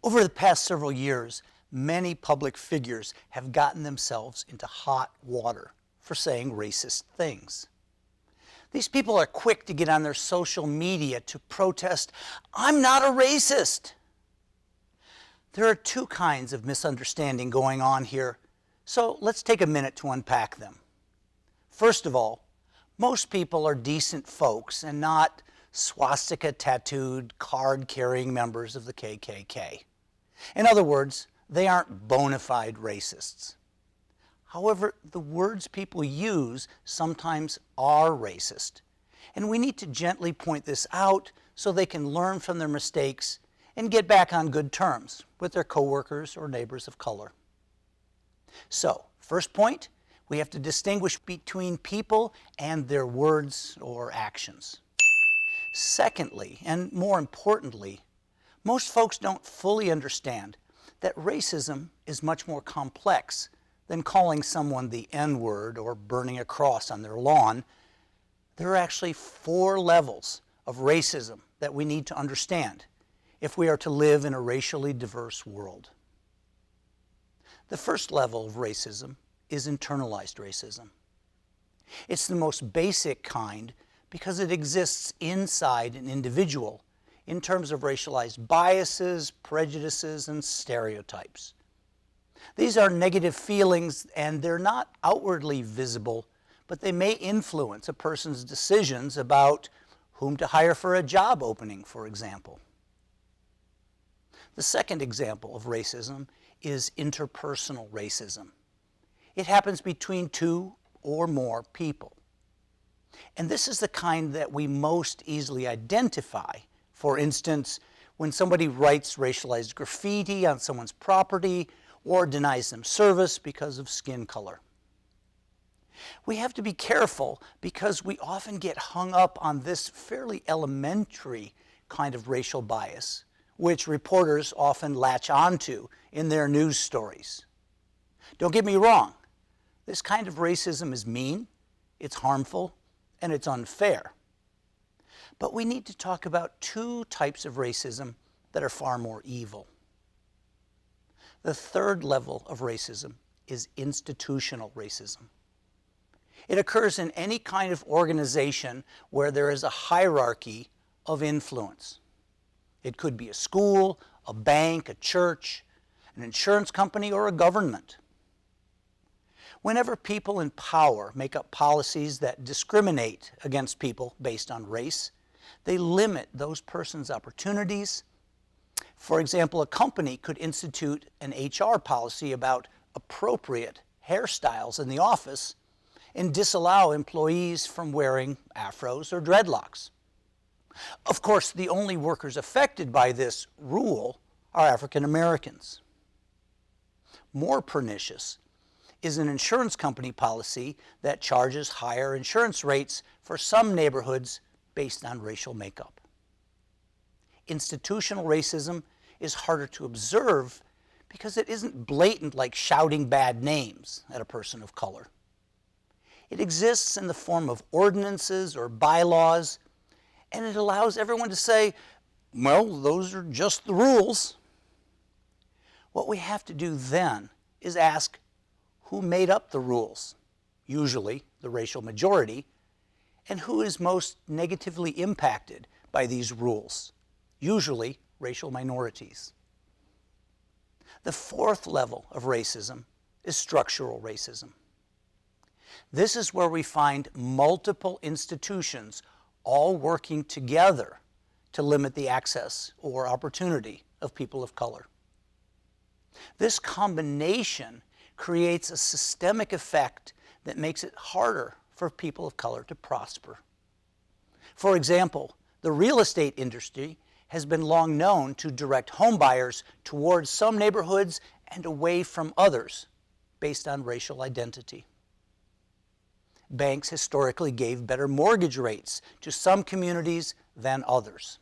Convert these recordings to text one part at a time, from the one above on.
Over the past several years, many public figures have gotten themselves into hot water for saying racist things. These people are quick to get on their social media to protest, "I'm not a racist." There are two kinds of misunderstanding going on here, so let's take a minute to unpack them. First of all, most people are decent folks and not swastika-tattooed, card-carrying members of the KKK. In other words, they aren't bona fide racists. However, the words people use sometimes are racist, and we need to gently point this out so they can learn from their mistakes and get back on good terms with their coworkers or neighbors of color. So, first point, we have to distinguish between people and their words or actions. Secondly, and more importantly, most folks don't fully understand that racism is much more complex than calling someone the N-word or burning a cross on their lawn. There are actually 4 levels of racism that we need to understand if we are to live in a racially diverse world. The first level of racism is internalized racism. It's the most basic kind because it exists inside an individual in terms of racialized biases, prejudices, and stereotypes. These are negative feelings, and they're not outwardly visible, but they may influence a person's decisions about whom to hire for a job opening, for example. The second example of racism is interpersonal racism. It happens between 2 or more people. And this is the kind that we most easily identify. For instance, when somebody writes racialized graffiti on someone's property or denies them service because of skin color. We have to be careful because we often get hung up on this fairly elementary kind of racial bias, which reporters often latch onto in their news stories. Don't get me wrong, this kind of racism is mean, it's harmful, and it's unfair. But we need to talk about 2 types of racism that are far more evil. The third level of racism is institutional racism. It occurs in any kind of organization where there is a hierarchy of influence. It could be a school, a bank, a church, an insurance company, or a government. Whenever people in power make up policies that discriminate against people based on race, they limit those persons' opportunities. For example, a company could institute an HR policy about appropriate hairstyles in the office and disallow employees from wearing afros or dreadlocks. Of course, the only workers affected by this rule are African Americans. More pernicious is an insurance company policy that charges higher insurance rates for some neighborhoods based on racial makeup. Institutional racism is harder to observe because it isn't blatant like shouting bad names at a person of color. It exists in the form of ordinances or bylaws, and it allows everyone to say, well, those are just the rules. What we have to do then is ask who made up the rules, usually the racial majority, and who is most negatively impacted by these rules, usually racial minorities. The fourth level of racism is structural racism. This is where we find multiple institutions all working together to limit the access or opportunity of people of color. This combination creates a systemic effect that makes it harder for people of color to prosper. For example, the real estate industry has been long known to direct home buyers towards some neighborhoods and away from others based on racial identity. Banks historically gave better mortgage rates to some communities than others.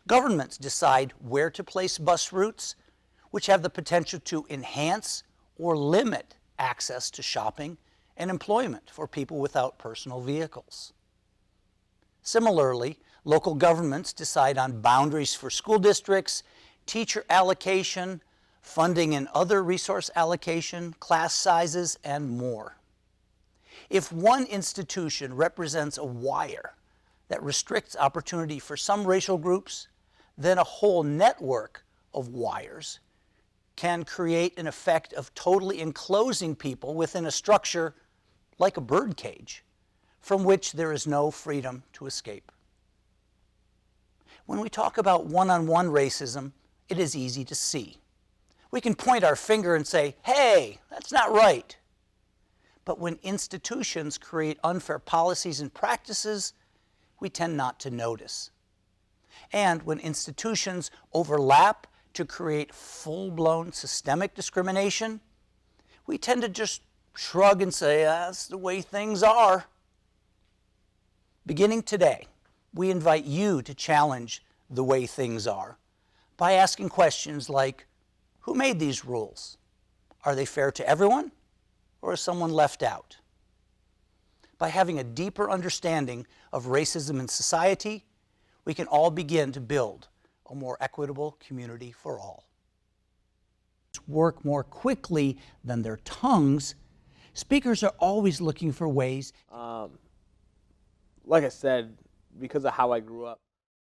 Governments decide where to place bus routes, which have the potential to enhance or limit access to shopping and employment for people without personal vehicles. Similarly, local governments decide on boundaries for school districts, teacher allocation, funding and other resource allocation, class sizes, and more. If one institution represents a wire that restricts opportunity for some racial groups, then a whole network of wires can create an effect of totally enclosing people within a structure like a birdcage, from which there is no freedom to escape. When we talk about one-on-one racism, it is easy to see. We can point our finger and say, hey, that's not right. But when institutions create unfair policies and practices, we tend not to notice. And when institutions overlap to create full-blown systemic discrimination, we tend to just shrug and say, that's the way things are. Beginning today, we invite you to challenge the way things are by asking questions like, who made these rules? Are they fair to everyone, or is someone left out? By having a deeper understanding of racism in society, we can all begin to build a more equitable community for all. Work more quickly than their tongues, speakers are always looking for ways. Like I said, because of how I grew up,